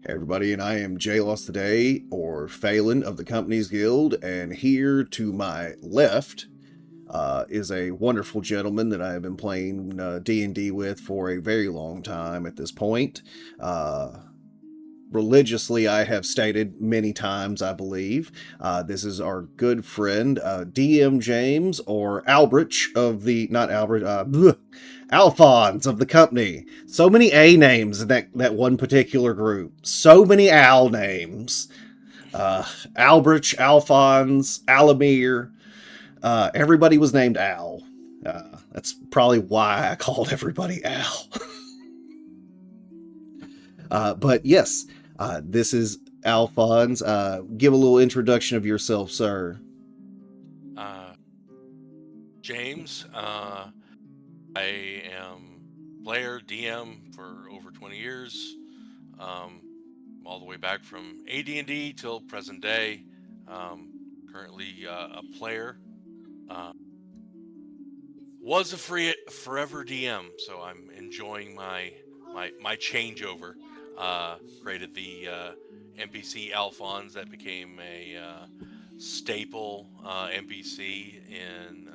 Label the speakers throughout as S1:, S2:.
S1: Everybody, and I am J Lost today, or Phalen of the Companies Guild, and here to my left is a wonderful gentleman that I have been playing D&D with for a very long time at this point. Uh, Religiously, I have stated many times, I believe. This is our good friend, DM James, or Albrecht of the, not Albert, Alphonse of the company. So many A names in that one particular group. So many Al names. Albrecht, Alphonse, Alamir. Everybody was named Al. That's probably why I called everybody Al. But yes, this is Alphonse. Give a little introduction of yourself, sir.
S2: Uh, James, I am player DM for over 20 years, all the way back from AD&D till present day. Currently a player. Was a forever DM, so I'm enjoying my changeover. Created the NPC Alphonse that became a staple NPC in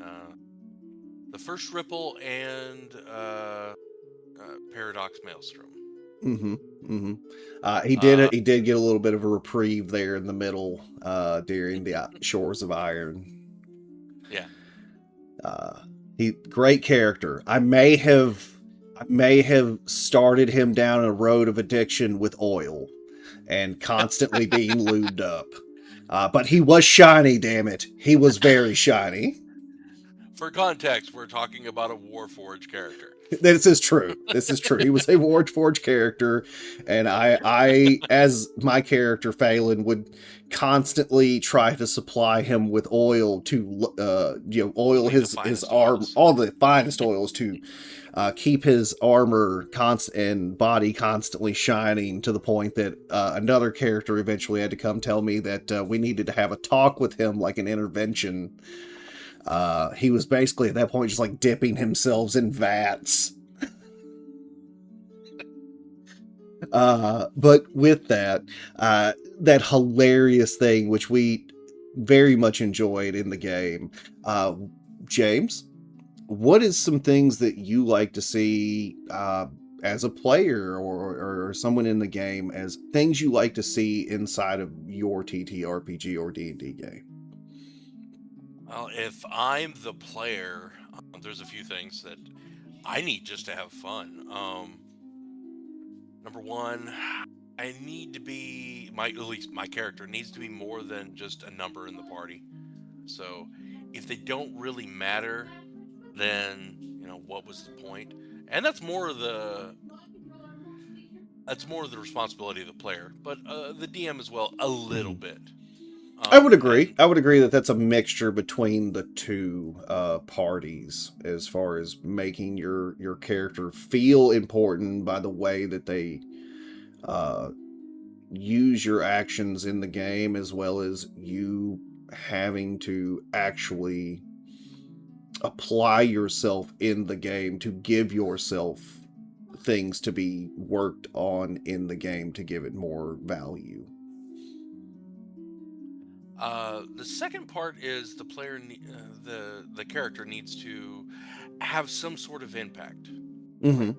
S2: the first Ripple and Paradox Maelstrom.
S1: Mm-hmm. Mm-hmm. He
S2: Uh,
S1: did. He did get a little bit of a reprieve there in the middle during the Shores of Iron.
S2: yeah.
S1: Uh, he great character. I may have started him down a road of addiction with oil and constantly being lubed up. But he was shiny. Damn it, he was very shiny.
S2: For context, we're talking about a Warforged character.
S1: This is true. This is true. He was a Warforged character, and as my character Phalen, would constantly try to supply him with oil to, oil
S2: Only the
S1: his
S2: finest
S1: arm,
S2: oils.
S1: all the finest oils to keep his armor and body constantly shining to the point that another character eventually had to come tell me that we needed to have a talk with him, like an intervention. He was basically at that point just like dipping himself in vats. But with that, that hilarious thing which we very much enjoyed in the game, James, what is some things that you like to see as a player or someone in the game, as things you like to see inside of your TTRPG or D&D game?
S2: Well, if I'm the player, there's a few things that I need just to have fun. Number one, I need to be at least my character needs to be more than just a number in the party. So if they don't really matter, then what was the point? And that's more of the responsibility of the player, but the DM as well a little
S1: Mhm.
S2: bit.
S1: I would agree.
S2: And
S1: I would agree that that's a mixture between the two parties, as far as making your character feel important by the way that they uh, use your actions in the game, as well as you having to actually apply yourself in the game to give yourself things to be worked on in the game to give it more value.
S2: the second part is the character needs to have some sort of impact. Like
S1: Mm-hmm.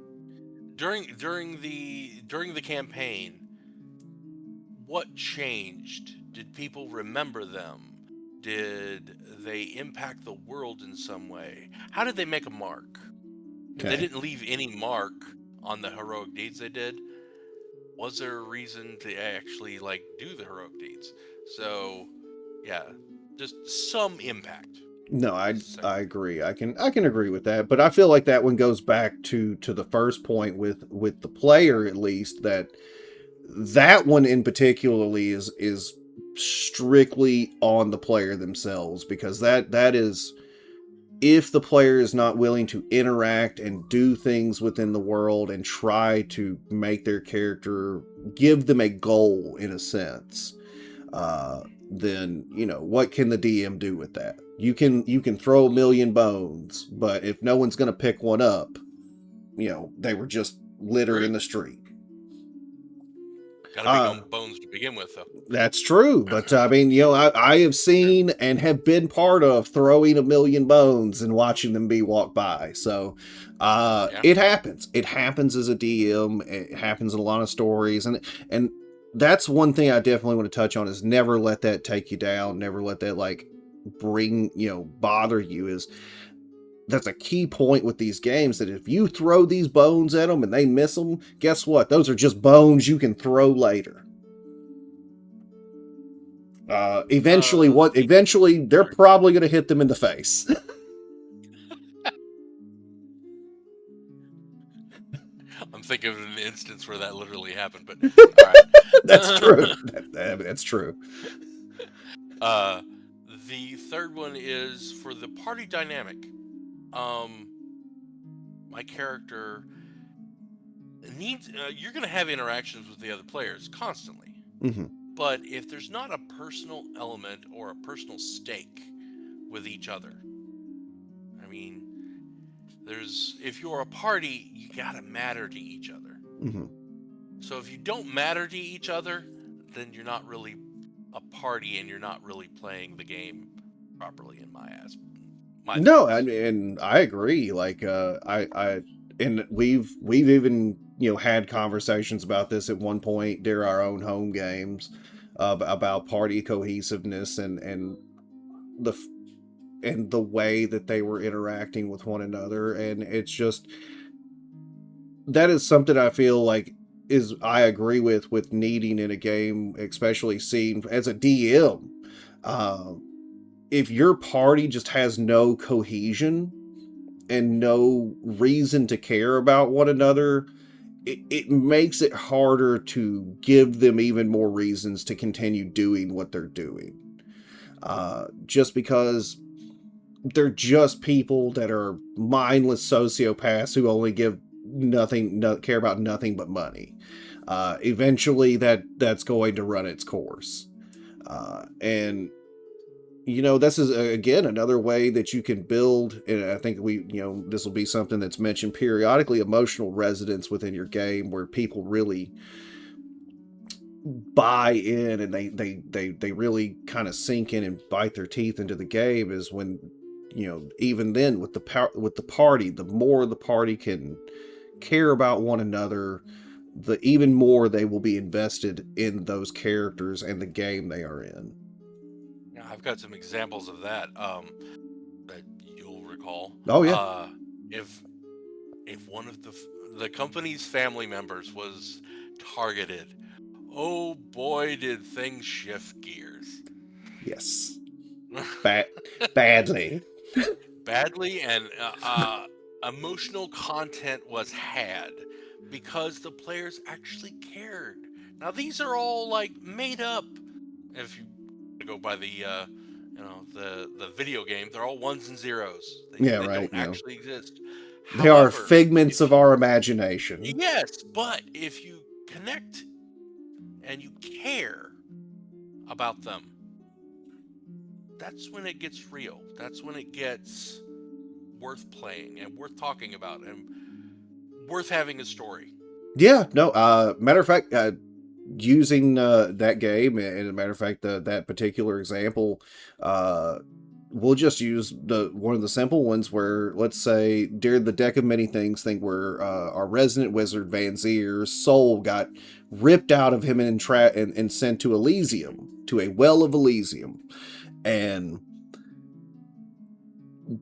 S2: during the campaign, what changed? Did people remember them? Did they impact the world in some way? How did they make a mark? If they
S1: Okay.
S2: didn't leave any mark on the heroic deeds they did, was there a reason to actually do the heroic deeds? So, yeah, just some impact
S1: No,
S2: is
S1: I
S2: the second.
S1: I agree. I can agree with that, but I feel like that one goes back to the first point with the player, at least, that one in particularly is strictly on the player themselves, because that is, if the player is not willing to interact and do things within the world and try to make their character, give them a goal in a sense, uh, then what can the DM do with that? You can throw a million bones, but if no one's going to pick one up, they were just litter
S2: Agree.
S1: in the street.
S2: Gotta be
S1: Uh,
S2: bones to begin with, though.
S1: That's true, but I mean, I have seen and have been part of throwing a million bones and watching them be walked by. So,
S2: Yeah.
S1: it happens. It happens as a DM. It happens in a lot of stories, and that's one thing I definitely want to touch on is never let that take you down. Never let that like bring bother you. Is that's a key point with these games that if you throw these bones at them and they miss them, guess what? Those are just bones you can throw later.
S2: The
S1: Eventually they're
S2: Sorry.
S1: probably going to hit them in the face.
S2: I'm thinking of an instance where that literally happened, but all
S1: That's
S2: right.
S1: true. That's true.
S2: uh, the third one is for the party dynamic. Um, my character needs. You're going to have interactions with the other players constantly,
S1: Hmm.
S2: but if there's not a personal element or a personal stake with each other, I mean, there's if you're a party, you gotta matter to each other.
S1: Hmm.
S2: So if you don't matter to each other, then you're not really a party and you're not really playing the game properly in my
S1: No,
S2: thoughts.
S1: and I agree. Like, and we've even had conversations about this at one point during our own home games, about party cohesiveness the f- and the way that they were interacting with one another, and it's just that is something I feel like is I agree with needing in a game, especially seen as a DM. Um, if your party just has no cohesion and no reason to care about one another, it makes it harder to give them even more reasons to continue doing what they're doing. Just because they're just people that are mindless sociopaths who only give nothing, no, care about nothing but money. Eventually, that's going to run its course, and this is again another way that you can build. And I think this will be something that's mentioned periodically: emotional resonance within your game, where people really buy in and they really kind of sink in and bite their teeth into the game is when even then with the party, the more the party can care about one another, the even more they will be invested in those characters and the game they are in.
S2: Now, I've got some examples of that that you'll recall.
S1: Oh yeah.
S2: If one of the company's family members was targeted, oh boy, did things shift gears.
S1: Yes. Bad Badly.
S2: Badly, and emotional content was had because the players actually cared. Now these are all like made up. If you go by the the video game, they're all ones and zeros.
S1: Yeah,
S2: They
S1: right.
S2: don't actually exist.
S1: They are
S2: However,
S1: figments
S2: if
S1: of our imagination.
S2: yes, but if you connect and you care about them, that's when it gets real. That's when it gets worth playing and worth talking about and worth having a story.
S1: Yeah, no, matter of fact, using that game, and a matter of fact, that particular example, uh, we'll just use the one of the simple ones where, let's say, during the deck of many things thing, where our resident wizard Van Zier's soul got ripped out of him and sent to Elysium, to a well of Elysium, and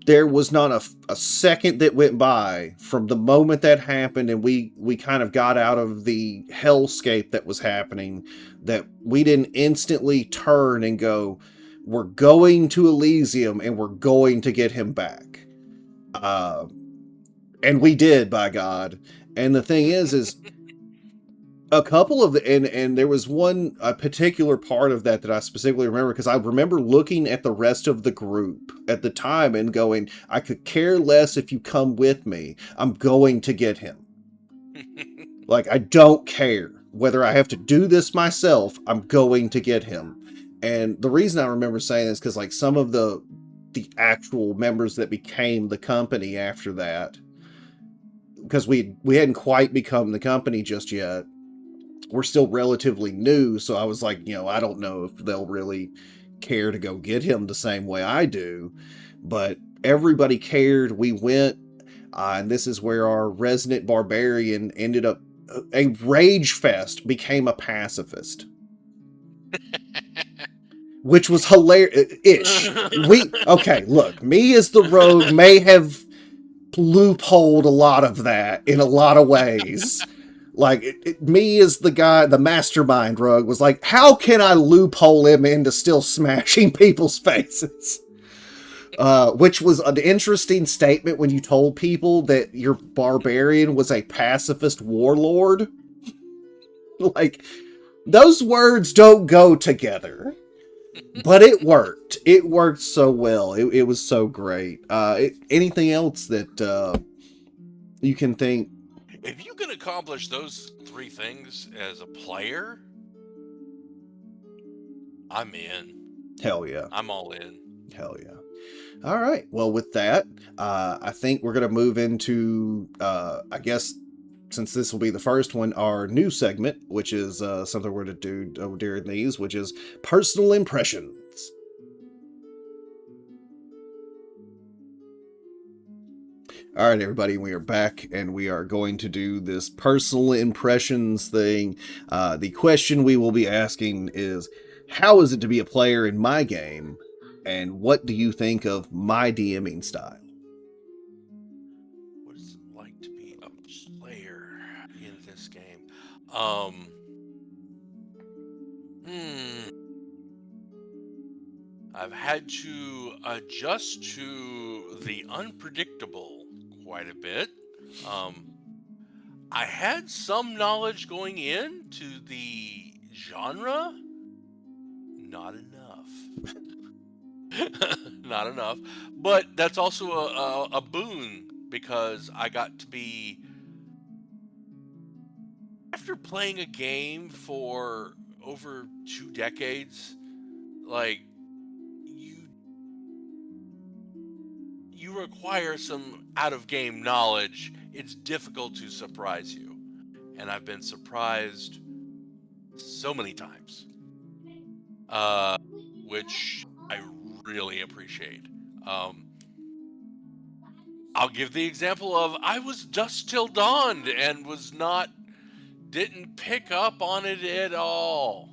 S1: there was not a second that went by from the moment that happened and we kind of got out of the hellscape that was happening, that we didn't instantly turn and go, we're going to Elysium and we're going to get him back. uh, and we did, by God. And the thing is a couple of the and there was one a particular part of that I specifically remember, because I remember looking at the rest of the group at the time and going, I could care less if you come with me. I'm going to get him. Like, I don't care whether I have to do this myself. I'm going to get him. And the reason I remember saying this because like some of the actual members that became the company after that, because we hadn't quite become the company just yet, we're still relatively new, so I was like, I don't know if they'll really care to go get him the same way I do. But everybody cared. We went, and this is where our resident barbarian ended up a rage fest, became a pacifist, which was hilarious. Ish. Okay, look, me as the rogue may have loopholed a lot of that in a lot of ways. Like me as the guy, the mastermind rogue was like, how can I loophole him into still smashing people's faces? Which was an interesting statement when you told people that your barbarian was a pacifist warlord. Like, those words don't go together. But it worked. It worked so well. It was so great. Anything else that you can think?
S2: If you can accomplish those three things as a player, I'm in.
S1: Hell yeah.
S2: I'm all in.
S1: Hell yeah. All right. Well, with that, I think we're going to move into, I guess, since this will be the first one, our new segment, which is something we're going to do during these, which is personal impressions. All right, everybody, we are back and we are going to do this personal impressions thing. The question we will be asking is, how is it to be a player in my game? And what do you think of my DMing style?
S2: What is it like to be a player in this game? Um, hmm. I've had to adjust to the unpredictable quite a bit. Um, I had some knowledge going into the genre, not enough. Not enough. But that's also a boon because I got to be, after playing a game for over 2 decades, like you you require some out of game knowledge. It's difficult to surprise you. And I've been surprised so many times. Uh which I really appreciate. Um I'll give the example of I was dusk till dawn and didn't pick up on it at all.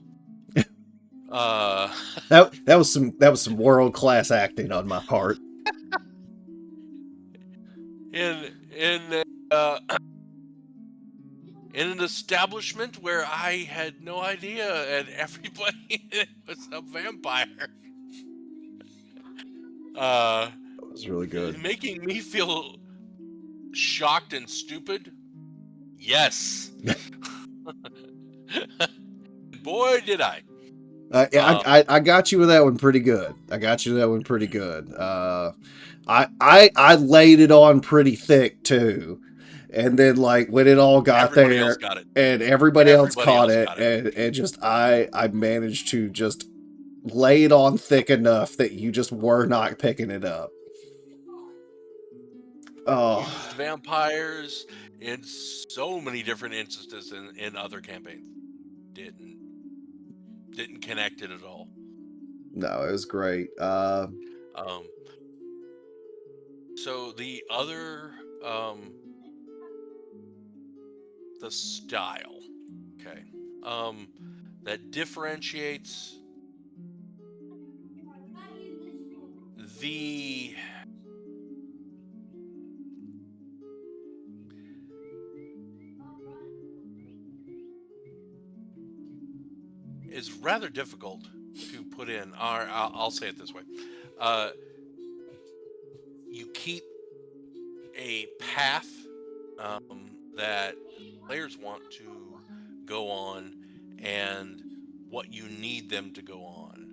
S2: Uh,
S1: That was some world class acting on my part.
S2: in uh, in an establishment where I had no idea and everybody was a vampire. Uh,
S1: That was really good.
S2: Making me feel shocked and stupid. Yes, boy did I.
S1: Yeah,
S2: Um,
S1: I got you with that one pretty good. I got you with that one pretty good. I laid it on pretty thick too, and then like when it all got
S2: Everybody else
S1: there,
S2: got it.
S1: and everybody else
S2: Everybody
S1: caught
S2: else
S1: it,
S2: got it.
S1: and just I managed to just lay it on thick enough that you just were not picking it up. Oh,
S2: Used vampires in so many different instances in other campaigns. Didn't didn't connect it at all.
S1: no, it was great.
S2: Um, so the other the style, okay, um, that differentiates the is rather difficult to put in. Or I'll say it this way: uh, you keep a path that players want to go on, and what you need them to go on.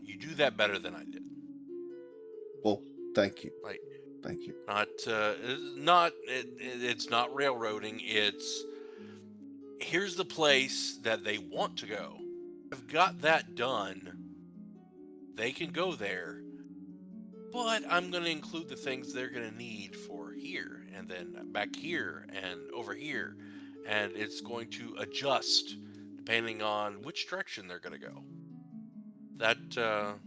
S2: You do that better than I did.
S1: well, thank you,
S2: Like
S1: thank you.
S2: it's not railroading. It's here's the place that they want to go. I've got that done. They can go there, but I'm going to include the things they're going to need for here and then back here and over here, and it's going to adjust depending on which direction they're going to go. That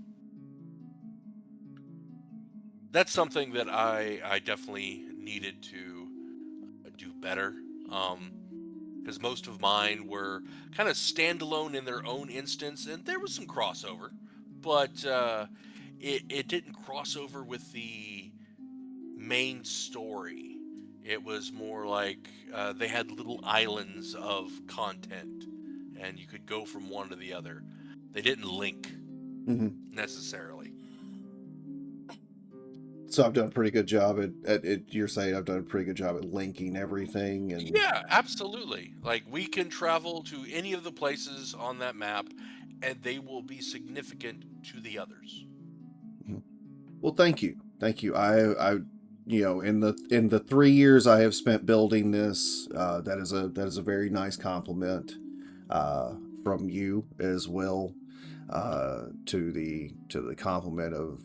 S2: that's something that I definitely needed to do better. Because most of mine were kind of standalone in their own instance, and there was some crossover, but it didn't cross over with the main story. It was more like they had little islands of content, and you could go from one to the other. They didn't link
S1: Hmm.
S2: necessarily.
S1: So I've done a pretty good job at you're saying I've done a pretty good job at linking everything and
S2: Yeah, absolutely. Like we can travel to any of the places on that map, and they will be significant to the others.
S1: Mhm. Well, thank you. Thank you. In the 3 years I have spent building this, that is a very nice compliment uh, from you as well, to the compliment of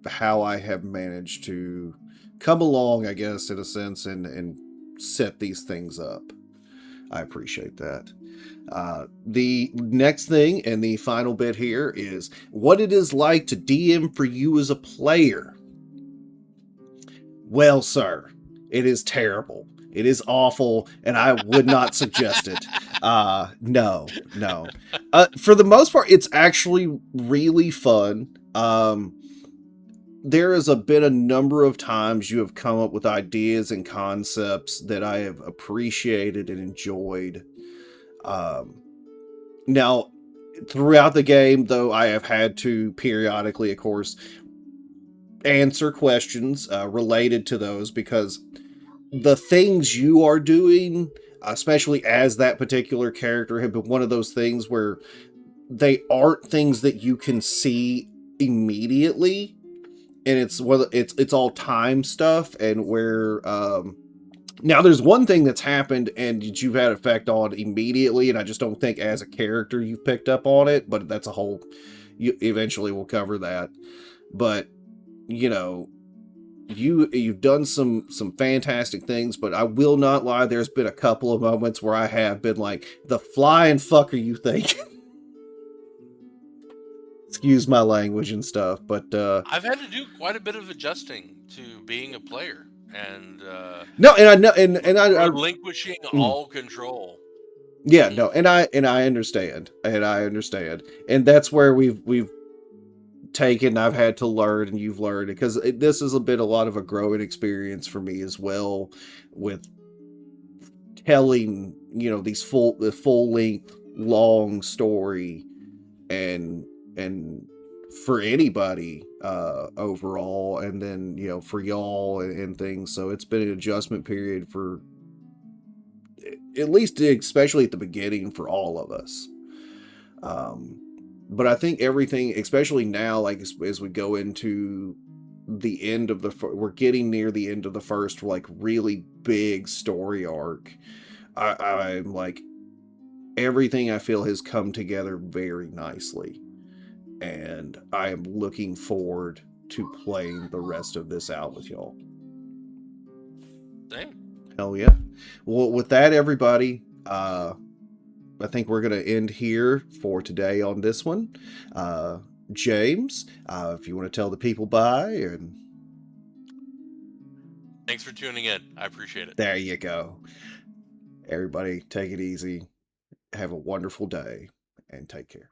S1: how I have managed to come along, I guess, in a sense, and set these things up. I appreciate that. The next thing and the final bit here is what it is like to DM for you as a player. Well, sir, it is terrible. It is awful, and I would not suggest it. No, no. For the most part, it's actually really fun. There has been a number of times you have come up with ideas and concepts that I have appreciated and enjoyed. Um, Now, throughout the game, though, I have had to periodically, of course, answer questions related to those because the things you are doing, especially as that particular character, have been one of those things where they aren't things that you can see immediately, and it's all time stuff, and where now there's one thing that's happened and that you've had effect on immediately, and I just don't think as a character you've picked up on it, but that's a whole. You eventually will cover that, but you know you've done some fantastic things, but I will not lie. There's been a couple of moments where I have been like, the flying fuck are you thinking? Excuse my language and stuff, but
S2: I've had to do quite a bit of adjusting to being a player and
S1: no, and I know, and I
S2: relinquishing
S1: mm,
S2: all control.
S1: yeah, no, and I understand, and that's where we've taken. I've had to learn, and you've learned, because this has been a lot of a growing experience for me as well, with telling these the full length long story, and and for anybody overall, and then for y'all and things. So it's been an adjustment period for, at least especially at the beginning, for all of us. um but I think everything, especially now, like as we go into the end of we're getting near the end of the first like really big story arc. I'm like, everything I feel has come together very nicely, and I am looking forward to playing the rest of this out with y'all.
S2: Same.
S1: Hell yeah. Well, with that, everybody, I think we're going to end here for today on this one. James, if you want to tell the people bye, and
S2: Thanks for tuning in. I appreciate it.
S1: there you go. Everybody, take it easy. Have a wonderful day, and take care.